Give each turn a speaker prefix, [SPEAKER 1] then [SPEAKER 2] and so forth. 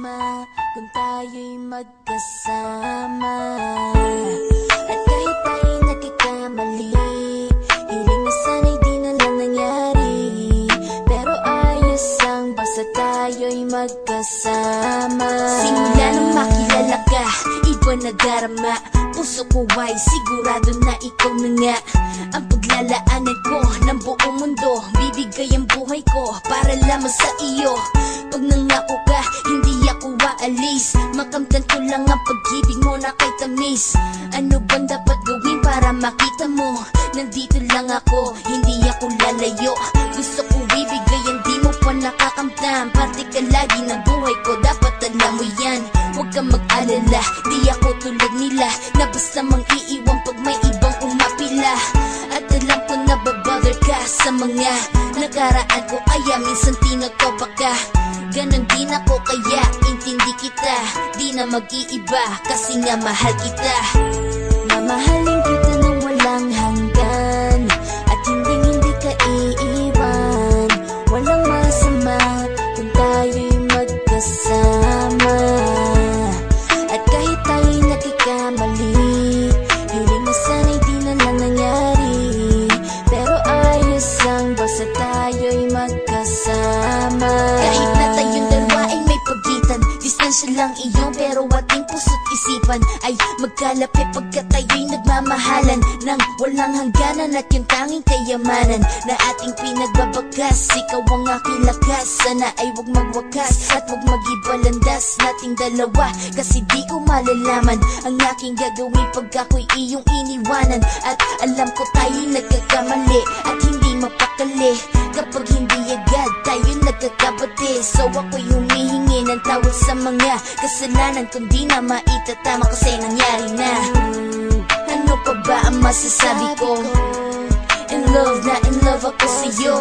[SPEAKER 1] masama kung tayo'y magkasama. At kahit tayo'y nagkakamali, hiling na sana'y di na lang nangyari. Pero ayos ang basta tayo'y magkasama. Simula nang makilala ka, iba na darama. Puso ko ay sigurado na ikaw na nga ang paglalaanan ko ng buong mundo. Bibigay ang buhay ko para lamang sa iyo. Pag nangako ka, hindi ako aalis. Makamtan ko lang ang pag-ibig mo na kay tamis. Ano bang dapat gawin para makita mo? Nandito lang ako, hindi ako lalayo. Gusto ko ibigay ang di mo pa nakakamtam. Parte ka lagi ng buhay ko, dapat alam mo yan. Huwag kang mag-alala, di ako tulad nila na basta mang iiwan pag may ibang umapila. At alam ko na babother ka sa mga nakaraan ko, kaya minsan tinotopa ka. Ganon din ako kaya intindi kita. Di na mag-iiba kasi nga mahal kita. Mamahalin kita nang walang hanggan, at hindi ka iiwan. Walang masama kung tayo'y magkasama. At kahit tayo'y nagkakamali, hiling na sana'y di na lang nangyari. Pero ayos lang basta tayo'y magkasama. Kahit na tayong dalawa ay may pagitan, distansya lang iyon pero ating puso't isipan ay magkalapit pagkat tayo'y nagmamahalan ng walang hangganan. At yung tanging kayamanan na ating pinagbabagas, ikaw ang aking lakas. Sana ay huwag magwakas at huwag mag-ibalandas nating dalawa, kasi di ko malalaman ang aking gagawin pag ako'y iyong iniwanan. At alam ko tayo'y nagkakamali at hindi mapakali kapag hindi agad tayo nagkakabati. So ako'y humihingi ng tawad sa mga kasalanan kung di na maitatama kasi nangyari na. Ano pa ba ang masasabi ko? In love na in love ako sa'yo.